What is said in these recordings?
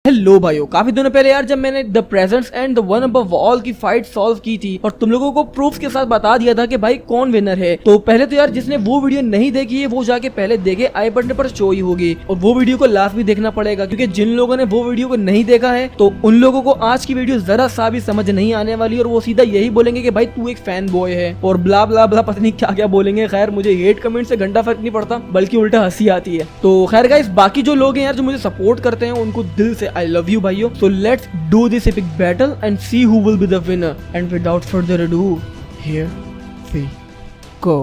Hello भाइयों, काफी दिनों पहले यार जब मैंने the presence and the one above all की फाइट सॉल्व की थी और तुम लोगों को प्रूफ के साथ बता दिया था कि भाई कौन विनर है। तो पहले तो यार जिसने वो वीडियो नहीं देखी है वो जाके पहले देखे, आई बटन पर शो ही होगी और वो वीडियो को लास्ट भी देखना पड़ेगा, क्योंकि जिन लोगों ने वो वीडियो को नहीं देखा है तो उन लोगों को आज की वीडियो जरा सा भी समझ नहीं आने वाली और वो सीधा यही बोलेंगे कि भाई तू एक फैन बॉय है और ब्ला ब्ला ब्ला, पता नहीं क्या क्या बोलेंगे। खैर मुझे हेट कमेंट से घंटा फर्क नहीं पड़ता, बल्कि उल्टा हंसी आती है। तो खैर गाइस, बाकी जो लोग हैं यार जो मुझे सपोर्ट करते हैं उनको दिल से आई लव यू भाइयों। So let's do this epic battle and see who will be the winner. And without further ado, here we go.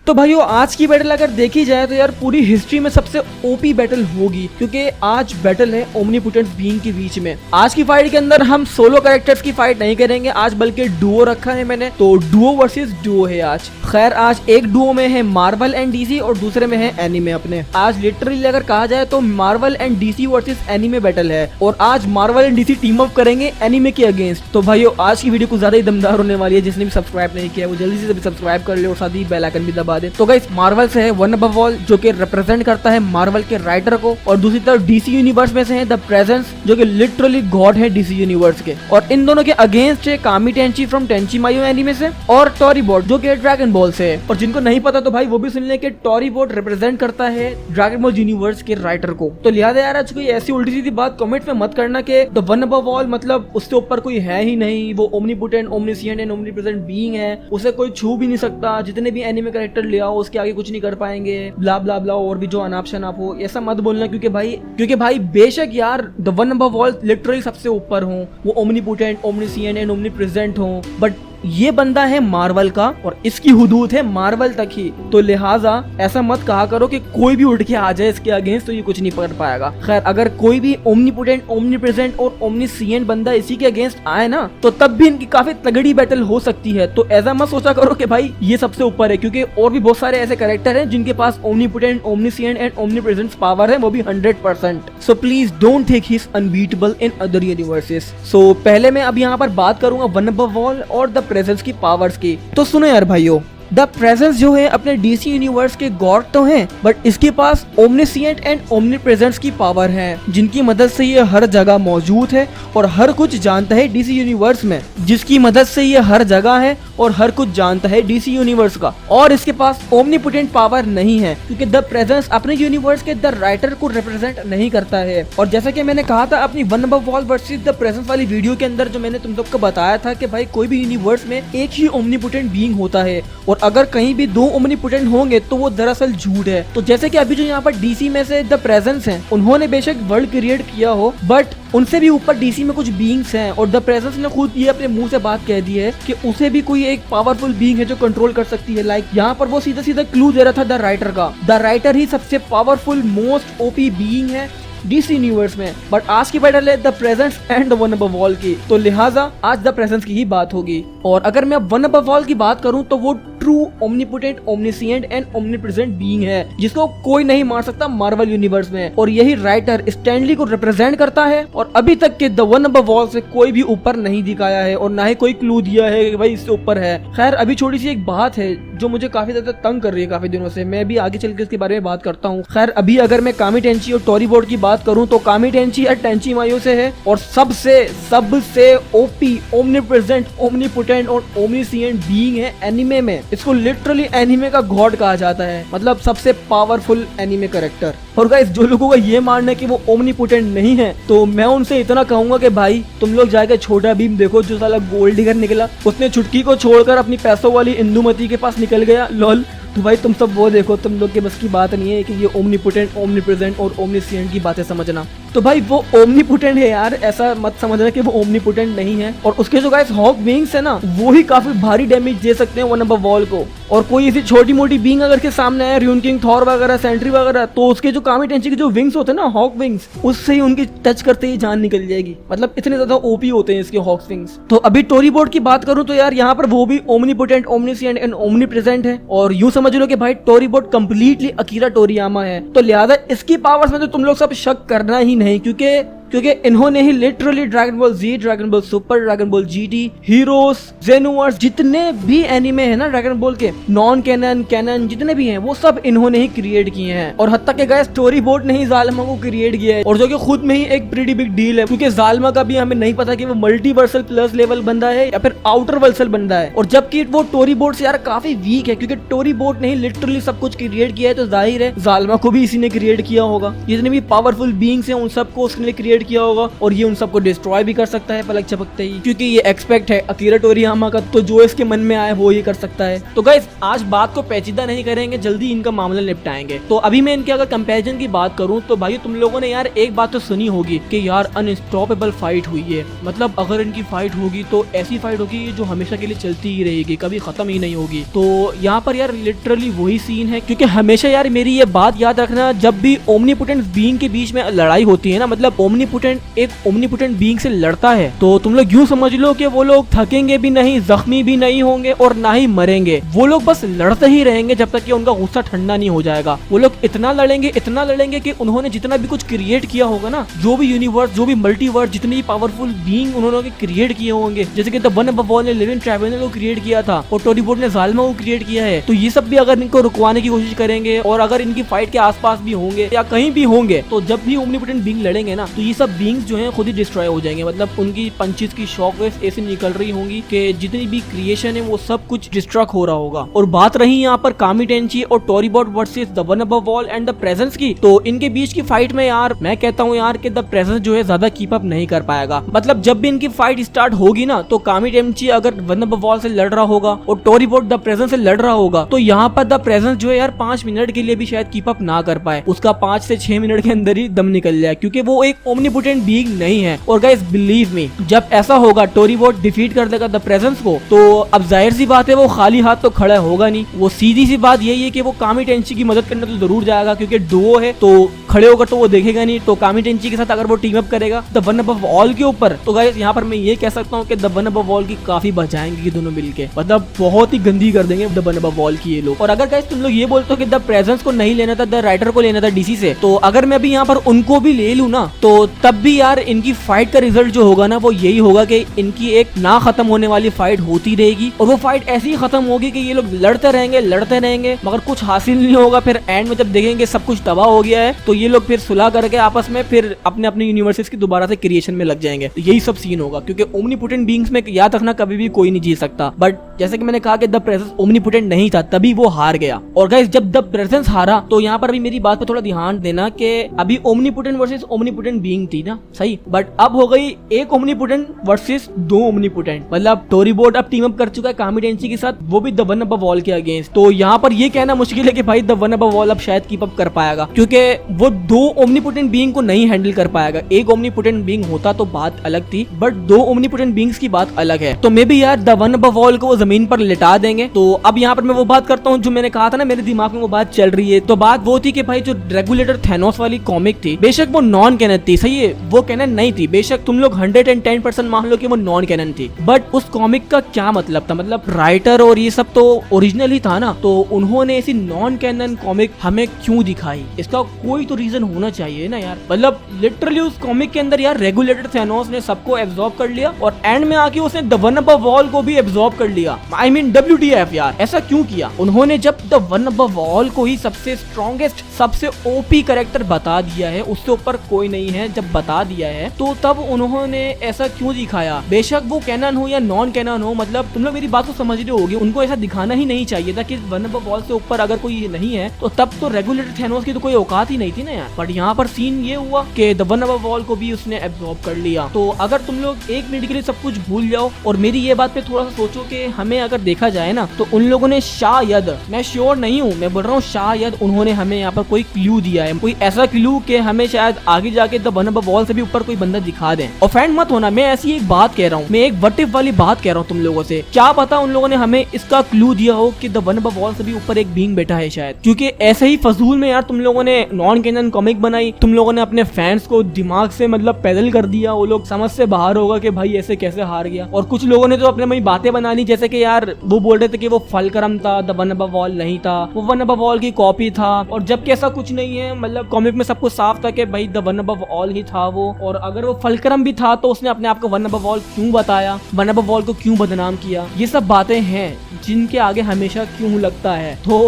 तो भाइयों आज की बैटल अगर देखी जाए तो यार पूरी हिस्ट्री में सबसे ओपी बैटल होगी, क्योंकि आज बैटल है ओमनीपोटेंट बीइंग के बीच में। आज की फाइट के अंदर हम सोलो कैरेक्टर्स की फाइट नहीं करेंगे आज, बल्कि डुओ रखा है मैंने, तो डुओ वर्सेस डुओ है आज। खैर आज एक डुओ में है मार्वल एंड डीसी और दूसरे में है एनीमे अपने। आज लिटरली अगर कहा जाए तो Marvel and DC versus anime battle है और आज Marvel and DC team up करेंगे एनीमे के अगेंस्ट। तो भाइयों आज की वीडियो कुछ ज्यादा ही दमदार होने वाली है। जिसने भी सब्सक्राइब नहीं किया वो जल्दी से सब्सक्राइब कर ले और साथ ही बेल आइकन भी दबा दे। तो गाइस मार्वल से है वन अबव ऑल जो कि रिप्रेजेंट करता है मार्वल के राइटर को, और दूसरी तरफ डीसी यूनिवर्स में से है द प्रेजेंस जो कि लिटरली गॉड है डीसी यूनिवर्स के। और इन दोनों के अगेंस्ट है कामी टेंची फ्रॉम टेंची मायो एनीमे से और टोरीबॉट जो कि ड्रैगन बॉल से है। और जिनको नहीं पता तो भाई वो भी सुन ले कि टोरीबॉट रिप्रेजेंट करता है ड्रैगन बॉल यूनिवर्स के राइटर को। तो लिहाजा यार आज कोई ऐसी उल्टी सीधी बात कमेंट में मत करना कि द वन अबव ऑल मतलब उसके ऊपर कोई है ही नहीं, वो omnipotent omniscient and omnipresent being है, उसे कोई छू भी नहीं सकता, जितने भी एनीमे कैरेक्टर ले आओ उसके आगे कुछ नहीं कर पाएंगे, ब्ला ब्ला ब्ला और भी जो अनाप शनाप हो। ऐसा मत बोलना क्योंकि भाई बेशक यार the one above all literally सबसे ऊपर हो, वो ओमनीपोटेंट ओमनीसिएंट एंड ओमनीप्रेजेंट हो, बट ये बंदा है मार्वल का और इसकी हुदूद है मार्वल तक ही। तो लिहाजा ऐसा मत कहा करो कि कोई भी उठ के आ जाए इसके अगेंस्ट तो ये कुछ नहीं कर पाएगा। खैर अगर कोई भी ओमनीपोटेंट ओमनीप्रेजेंट और ओमनीसिएंट बंदा इसी के अगेंस्ट आए ना तो तब भी इनकी काफी तगड़ी बैटल हो सकती है। तो ऐसा मत सोचा करो कि भाई ये सबसे ऊपर है, क्योंकि और भी बहुत सारे ऐसे कैरेक्टर हैं जिनके पास omnipotent omniscient and omnipresent power है, वो भी 100%। So please don't think he is unbeatable in other universes. सो पहले मैं अब यहाँ पर बात करूंगा वन अबव ऑल और द प्रेजेंस की पावर्स की। तो सुनो यार भाइयों, द प्रेजेंस जो है अपने डीसी यूनिवर्स के गॉड तो हैं, बट इसके पास ओमनीसिएंट एंड ओमनीप्रेजेंस की पावर है, जिनकी मदद से ये हर जगह मौजूद है और हर कुछ जानता है डीसी यूनिवर्स में, जिसकी मदद से ये हर जगह है और हर कुछ जानता है डीसी यूनिवर्स का। और इसके पास ओमनीपोटेंट पावर नहीं है क्योंकि द प्रेजेंस अपने यूनिवर्स के द राइटर को रिप्रेजेंट नहीं करता है। और जैसा कि मैंने कहा था अपनी one above all versus the presence वाली वीडियो के अंदर, जो मैंने तुम सबको बताया था कि भाई कोई भी यूनिवर्स में एक ही ओमनीपोटेंट बीइंग होता है और अगर कहीं भी दो ओमनीपोटेंट होंगे तो वो दरअसल झूठ है। तो जैसे कि अभी जो यहाँ पर डीसी में से द प्रेजेंस हैं, उन्होंने बेशक वर्ल्ड क्रिएट किया हो, बट उनसे भी ऊपर डीसी में कुछ बीइंग्स हैं और द प्रेजेंस ने खुद ये अपने मुंह से बात कह दी है कि उसे भी कोई एक पावरफुल बीइंग है जो कंट्रोल कर सकती है। लाइक यहाँ पर वो सीधा सीधा क्लू दे रहा था द राइटर का। द राइटर ही सबसे पावरफुल मोस्ट ओपी बीइंग है डीसी यूनिवर्स में, बट आज की बैटल है the presence and the one above all की। तो लिहाजा आज द प्रेजेंस की ही बात होगी। और अगर मैं वन अबव ऑल की बात करूं तो वो true omnipotent omniscient and omnipresent being है जिसको कोई नहीं मार सकता मार्वल यूनिवर्स में, और यही राइटर स्टैनली को रिप्रेजेंट करता है। और अभी तक के द वन अबव ऑल से कोई भी ऊपर नहीं दिखाया है और ना ही कोई क्लू दिया है कि भाई इससे ऊपर है। खैर अभी छोटी सी एक बात है जो मुझे काफी ज्यादा तंग कर रही है काफी दिनों से, मैं भी आगे चल के इसके बारे में बात करता हूँ। खैर अभी अगर मैं कामी टेंची और टोरीबॉट की बात करूं तो कामी टेंची या टेंची मायो से है और सबसे ओपी ओमनीप्रेजेंट ओमनीपोटेंट और ओमनीसिएंट बीइंग है एनीमे में। इसको लिटरली एनीमे का गॉड कहा जाता है, मतलब सबसे पावरफुल एनीमे कैरेक्टर। और गाइस जो लोगों का ये मानना है कि वो ओमनीपोटेंट नहीं है तो मैं उनसे इतना कहूंगा कि भाई तुम लोग जाके छोटा भीम देखो जो साला गोल्ड डिगर निकला, उसने छुटकी को छोड़कर अपनी पैसों वाली इंदुमती के पास निकल गया, लॉल। तो भाई तुम सब वो देखो, तुम लोग के बस की बात नहीं है कि ये ओमनीपोटेंट ओमनीप्रेजेंट और ओमनीसिएंट की बातें समझना। तो भाई वो ओमनीपोटेंट है यार, ऐसा मत समझना कि वो ओमनीपोटेंट नहीं है। और उसके जो गाइस हॉक विंग्स है ना वो ही काफी भारी डैमेज दे सकते हैं वन अबव ऑल को। और कोई ऐसी छोटी मोटी बीइंग अगर के सामने आए, र्यून किंग, थॉर वगैरह, सेंट्री वगैरह, तो उसके जो कामी टेंची के जो विंग्स होते हैं ना हॉक विंग्स, उससे ही उनकी टच करते ही जान निकल जाएगी। मतलब इतने ज्यादा ओपी होते हैं इसके हॉक विंग्स। तो अभी टोरीबॉट की बात करूं तो यार यहाँ पर वो भी ओमनीपोटेंट ओमनीसिएंट एंड ओमनीप्रेजेंट है और यूं समझ लो कि भाई टोरीबॉट कंप्लीटली अकीरा टोरियामा है। तो लिहाजा इसकी पावर्स में तो तुम लोग सब शक करना ही नहीं, क्योंकि क्योंकि इन्होंने ही literally Dragon Ball Z, Dragon Ball Super, Dragon Ball GT, Heroes, Xenoverse, जितने भी एनिमे है ना ड्रैगन बॉल के, नॉन कैनन, कैनन जितने भी हैं वो सब इन्होंने ही क्रिएट किए हैं। और हद तक के गाइस स्टोरी बोर्ड ने ही जालिमा को क्रिएट किया है, और जो कि खुद में ही एक प्रीटी बिग डील है, क्योंकि जालिमा का भी हमें नहीं पता कि वो मल्टीवर्सल प्लस लेवल बंदा है या फिर आउटर वर्सल बंदा है। और जबकि वो टोरी बोर्ड से यार काफी वीक है, क्योंकि टोरी बोर्ड ने ही लिटरली सब कुछ क्रिएट किया है, तो जाहिर है जालिमा को भी इसी ने क्रिएट किया होगा। जितने भी पावरफुल बीइंग्स हैं उन सबको उसने क्रिएट किया होगा, और ये उन सबको डिस्ट्रॉय भी कर सकता है पलक झपकते ही, क्योंकि ये एक्सपेक्ट है अकीरा टोरियामा का, तो जो इसके मन में आए वो ये कर सकता है। तो गाइस आज बात को पेचीदा नहीं करेंगे, जल्दी इनका मामला निपटाएंगे। तो अभी मैं इनके अगर कंपैरिजन की बात करूं तो भाई तुम लोगों ने यार एक बात तो सुनी होगी कि यार अनस्टॉपेबल फाइट हुई है, मतलब अगर इनकी फाइट होगी तो ऐसी फाइट होगी जो हमेशा के लिए चलती ही रहेगी, कभी खत्म ही नहीं होगी। तो यहाँ पर यार लिटरली वही सीन है, क्योंकि हमेशा यार मेरी ये बात याद रखना, जब भी ओमनीपोटेंट बीइंग के बीच में लड़ाई होती है ना, मतलब ओमनीपोटेंट एक ओमनीपोटेंट बीइंग से लड़ता है, तो तुम लोग यूं समझ लो कि वो लोग थकेंगे भी नहीं, जख्मी भी नहीं होंगे और ना ही मरेंगे। वो लोग बस लड़ते ही रहेंगे जब तक कि उनका गुस्सा ठंडा नहीं हो जाएगा। वो लोग इतना लड़ेंगे कि उन्होंने जितना भी कुछ क्रिएट किया होगा ना, जो भी यूनिवर्स, जो भी मल्टीवर्स, जितनी भी पावरफुल बीइंग उन्होंने क्रिएट किए होंगे, जैसे कि द वन अबव ऑल ने लिविंग ट्राइब्यूनल को क्रिएट किया था और टोरी बोर्ड ने जालिमा को क्रिएट किया है, तो ये सब भी अगर इनको रुकवाने की कोशिश करेंगे और अगर इनकी फाइट के आसपास भी होंगे या कहीं भी होंगे, तो जब भी ओमनीपोटेंट बीइंग लड़ेंगे ना, तो ये सब बीइंग्स जो हैं खुद ही डिस्ट्रॉय हो जाएंगे। मतलब उनकी पंचेस की शॉकवेव्स ऐसे निकल रही होंगी कि जितनी भी क्रिएशन है वो सब कुछ डिस्ट्रॉय हो रहा होगा। और बात रही यहाँ पर कामी टेंची और टोरी बोर्ड versus the one above all and the presence की, तो इनके बीच की फाइट में यार मैं कहता हूँ यार कि द प्रेजेंस जो है ज्यादा कीप अप नहीं कर पाएगा। मतलब जब भी इनकी फाइट स्टार्ट होगी ना, तो कामी टेंची अगर वन अबव ऑल से लड़ रहा होगा और टोरी बोर्ड द प्रेजेंस से लड़ रहा होगा, तो यहाँ पर द प्रेजेंस जो है यार 5 मिनट के लिए भी शायद कीप अप ना कर पाए, उसका 5 से 6 मिनट के अंदर ही दम निकल जाए, क्योंकि वो एक ओमनीपोटेंट बीइंग नहीं है। और गाइस बिलीव मी, जब ऐसा होगा टोरी बोर्ड डिफीट कर देगा द प्रेजेंस को, तो अब जाहिर सी बात है वो खाली हाथ तो खड़ा होगा नहीं। वो सीधी सी बात यही है कि वो कामी टेंची की मदद करने तो जरूर जाएगा, क्योंकि डुओ है तो खड़े होकर तो वो देखेगा नहीं। तो कामी टेंची के साथ अगर वो टीम अप करेगा द वन अबव ऑल के ऊपर, तो गाइस यहाँ पर मैं ये कह सकता हूँ कि द वन अबव ऑल की काफी बचाएंगे ये दोनों मिलके, मतलब बहुत ही गंदी कर देंगे द वन अबव ऑल की ये लोग। और अगर गाइस तुम लोग ये बोलते हो कि द प्रेजेंस को नहीं लेना था, द राइटर को लेना था डीसी से, तो अगर मैं भी यहाँ पर उनको भी ले लूं ना, तो तब भी यार इनकी फाइट का रिजल्ट जो होगा ना वो यही होगा कि इनकी एक ना खत्म होने वाली फाइट होती रहेगी, और वो फाइट ऐसी खत्म होगी कि ये लोग लड़ते रहेंगे मगर कुछ हासिल नहीं होगा। फिर एंड में जब देखेंगे सब कुछ तबाह हो गया है, तो ये लोग फिर सुलह करके आपस में फिर अपने अपने यूनिवर्सिटीज की दोबारा से क्रिएशन में लग जाएंगे। तो यही सब सीन होगा, क्योंकि ओमनीपोटेंट बीइंग्स में याद रखना कभी भी कोई नहीं जीत सकता। बट जैसे कि मैंने कहा कि द प्रेजेंस ओमनीपोटेंट नहीं था, तभी वो हार गया। और गाइस जब द प्रेजेंस हारा, तो यहाँ पर भी मेरी बात पे थोड़ा ध्यान देना कि अभी ओमनीपोटेंट वर्सेस ओमनीपोटेंट बीइंग थी ना, सही, बट अब हो गई एक ओमनीपोटेंट वर्सेस 2 ओमनीपोटेंट। मतलब टोरी बोर्ड अब टीम अप कर चुका है कामी टेंची के साथ, वो भी द वन अबव ऑल के अगेंस्ट। तो यहाँ पर ये कहना मुश्किल है कि भाई द वन अबव ऑल अब शायद कीप अप कर पाएगा, क्योंकि वो 2 ओमनीपोटेंट बीइंग को नहीं हैंडल कर पाएगा। एक ओमनीपोटेंट बीइंग होता तो बात अलग थी, बट 2 ओमनीपोटेंट बीइंग्स की बात अलग है। तो मे भी यार द वन अबव ऑल को वो जमीन पर लिटा देंगे। तो अब यहाँ पर मैं वो बात करता हूँ जो मैंने कहा था ना, मेरे दिमाग में वो बात चल रही है। तो बात वो थी कि भाई जो रेगुलेटर थैनोस वाली कॉमिक थी, बेशक वो नॉन कैनन थी, सही है, वो कैनन नहीं थी, बेशक तुम लोग 110% मान लो कि वो नॉन कैनन थी, बट उस कॉमिक का क्या मतलब था? मतलब राइटर और ये सब तो ओरिजिनल ही था ना, तो उन्होंने ऐसी नॉन कैनन कॉमिक हमें क्यों दिखाई? इसका कोई तो रीजन होना चाहिए ना यार। मतलब लिटरली उस कॉमिक के अंदर यार रेगुलेटर थैनोस ने सबको एब्जॉर्ब कर लिया और एंड में आके उसने द वन अबव ऑल को भी एब्जॉर्ब कर लिया। आई मीन WTF यार, ऐसा क्यों किया उन्होंने? जब द वन अबव ऑल को ही सबसे स्ट्रॉन्गेस्ट, सबसे ओपी कैरेक्टर बता दिया है, उससे ऊपर कोई नहीं है, जब बता दिया है तो तब उन्होंने ऐसा क्यों दिखाया? बेशक वो कैनन हो या नॉन कैनन हो, मतलब तुम लोग मेरी बात को समझ रहे होगे, उनको ऐसा दिखाना ही नहीं चाहिए था कि वन अबव ऑल से ऊपर अगर कोई नहीं है, तो तब तो रेगुलेटर थैनोस की तो कोई औकात ही नहीं थी ना यार। बट यहाँ पर सीन ये हुआ कि द वन अबव ऑल को भी उसने एब्जॉर्ब कर लिया। तो अगर तुम लोग 1 मिनट के लिए सब कुछ भूल जाओ और मेरी ये बात पे थोड़ा सा सोचो कि हमें अगर देखा जाए ना, तो उन लोगों ने शायद, मैं श्योर नहीं हूँ, मैं बोल रहा हूँ शायद उन्होंने हमें यहाँ पर कोई क्लू दिया है, कोई ऐसा क्लू कि हमें शायद आगे जाके द वन अबव ऑल से भी ऊपर कोई बंदा दिखा दें। ऑफेंड मत होना, मैं ऐसी एक बात कह रहा हूँ, मैं एक व्हाट इफ वाली बात कह रहा हूँ तुम लोगों से। क्या पता उन लोगों ने हमें इसका क्लू दिया हो कि द वन अबव ऑल से भी ऊपर एक बीइंग बैठा है शायद, क्योंकि ऐसे ही फजूल में यार तुम लोगों ने नॉन कैनन एनन कॉमिक बनाई, तुम लोगों ने अपने फैंस को दिमाग से मतलब पैदल कर दिया, वो लोग समझ से बाहर होगा कि भाई ऐसे कैसे हार गया। और कुछ लोगों ने तो अपने में बातें बना ली, जैसे कि यार वो बोल रहे थे कि वो फलक्रम था, द वन अबव ऑल नहीं था, वो वन अबव ऑल की कॉपी था, और जबकि ऐसा कुछ नहीं है। मतलब कॉमिक में सब कुछ साफ था कि भाई the one above all he था वो, और अगर वो फलक्रम भी था तो उसने अपने आप को वन अबव ऑल क्यों बताया, वन अबव ऑल को क्यों बदनाम किया। ये सब बातें हैं जिनके आगे हमेशा क्यों लगता है। तो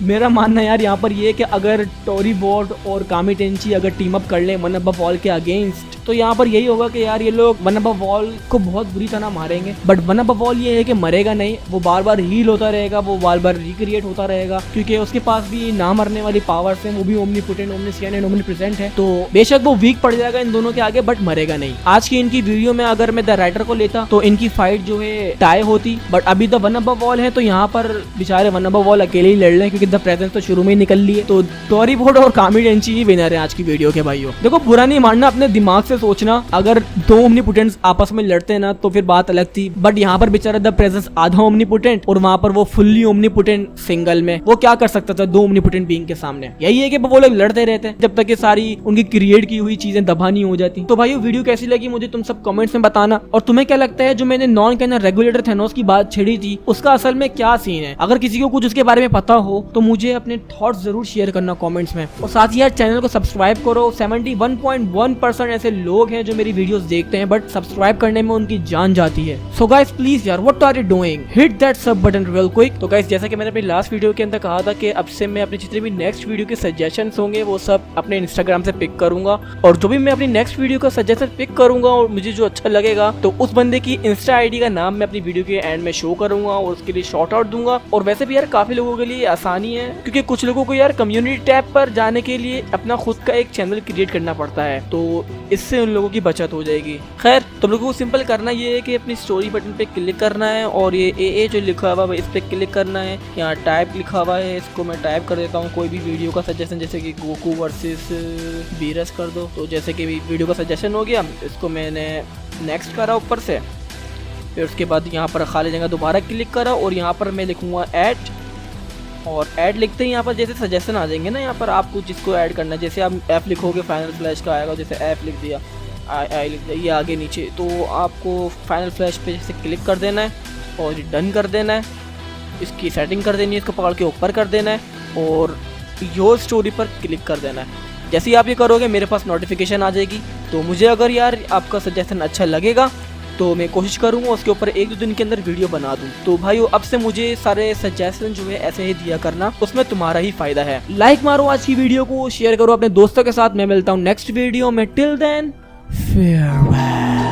मेरा मानना यार यहाँ पर ये है कि अगर टोरी बोर्ड और कामी टेंची अगर टीम अप कर ले वन अबव ऑल के अगेंस्ट, तो यहाँ पर यही होगा कि यार ये लोग वन अबव ऑल को बहुत बुरी तरह मारेंगे। बट वन अबव ऑल ये है कि मरेगा नहीं, वो बार बार हील होता रहेगा, वो बार बार रिक्रिएट होता रहेगा, क्योंकि उसके पास भी ना मरने वाली पावर्स हैं, वो भी ओमनीपोटेंट, ओमनिसिएंट एंड ओमनीप्रेजेंट है। तो बेशक वो वीक पड़ जाएगा इन दोनों के आगे, बट मरेगा नहीं। आज की इनकी वीडियो में अगर मैं द राइटर को लेता तो इनकी फाइट जो है टाई होती, बट अभी द वन अबव ऑल है तो यहाँ पर बेचारे वन अबव ऑल अकेले ही लड़ रहे हैं, क्योंकि द प्रेजेंस तो शुरू में ही निकल ली है। तो टोरी बोर्ड और कामी टेंची ही विनर है आज की वीडियो के भाइयों। देखो बुरा नहीं मानना, अपने दिमाग से सोचना, अगर दो ओमनीपोटेंट्स आपस में लड़ते ना तो फिर बात अलग थी, बट यहाँ पर बेचारा द प्रेजेंस आधा ओमनीपोटेंट और वहां पर वो फुल्ली ओमनीपोटेंट सिंगल में, वो क्या कर सकता था दो ओमनीपोटेंट बीइंग के सामने। यही है कि वो लोग लड़ते रहते हैं जब तक ये सारी उनकी क्रिएट की हुई चीजें दबा नहीं हो जाती। तो भाइयों वीडियो कैसी लगी मुझे तुम सब कमेंट्स में बताना, और तुम्हें क्या लगता है जो मैंने नॉन कैनन रेगुलेटर थेनोस की बात छेड़ी थी उसका असल में क्या सीन है। अगर किसी को कुछ उसके बारे में पता हो तो मुझे अपने थॉट्स जरूर शेयर करना कमेंट्स में, और साथ ही यार चैनल को सब्सक्राइब करो। 71.1% ऐसे लोग हैं जो मेरी वीडियोस देखते हैं बट सब्सक्राइब करने में उनकी जान जाती है। सो गाइस प्लीज यार what are you doing, hit that sub button real quick. तो गाइस जैसा कि मैंने अपनी लास्ट वीडियो के अंदर कहा था कि अब से मैं अपनी जितने भी नेक्स्ट वीडियो के सजेशंस होंगे वो सब अपने इंस्टाग्राम से पिक करूंगा, और जो भी मैं अपनी नेक्स्ट वीडियो का सजेशन पिक करूंगा और मुझे जो अच्छा लगेगा तो उस बंदे की इंस्टा आईडी का नाम मैं अपनी वीडियो के एंड में शो करूंगा और उसके लिए शॉर्ट आउट दूंगा। और वैसे भी यार काफी लोगों के लिए आसानी है, क्योंकि कुछ लोगों को यार कम्युनिटी टैब पर जाने के लिए अपना खुद का एक चैनल क्रिएट करना पड़ता है, तो इससे उन लोगों की बचत हो जाएगी। खैर तुम लोगों को सिंपल करना ये है कि अपनी स्टोरी बटन पे क्लिक करना है और ये ए जो लिखा हुआ है इस पे क्लिक करना है। यहाँ टाइप लिखा हुआ है, इसको मैं टाइप कर देता हूँ। कोई भी वीडियो का सजेशन जैसे कि गोकू वर्सेस बीरस कर दो, तो जैसे कि वीडियो का सजेशन हो गया, इसको मैंने नेक्स्ट करा ऊपर से, फिर उसके बाद यहाँ पर खाली जगह दोबारा क्लिक करा और यहाँ पर मैं लिखूँगा ऐड, और ऐड लिखते ही यहाँ पर जैसे सजेशन आ जाएंगे ना, यहाँ पर आपको जिसको ऐड करना है, जैसे आप ऐप लिखोगे फाइनल फ्लैश का आएगा, जैसे ऐप लिख दिया आई लिख दिया, ये आगे नीचे, तो आपको फाइनल फ्लैश पे जैसे क्लिक कर देना है और डन कर देना है, इसकी सेटिंग कर देनी है, इसको पकड़ के ऊपर कर देना है और योर स्टोरी पर क्लिक कर देना है। जैसे ही आप ये करोगे मेरे पास नोटिफिकेशन आ जाएगी। तो मुझे अगर यार आपका सजेशन अच्छा लगेगा तो मैं कोशिश करूँगा उसके ऊपर 1-2 दिन के अंदर वीडियो बना दूँ। तो भाइयों अब से मुझे सारे सजेशन जो है ऐसे ही दिया करना, उसमें तुम्हारा ही फायदा है। लाइक मारो आज की वीडियो को, शेयर करो अपने दोस्तों के साथ। मैं मिलता हूँ नेक्स्ट वीडियो में, टिल देन farewell।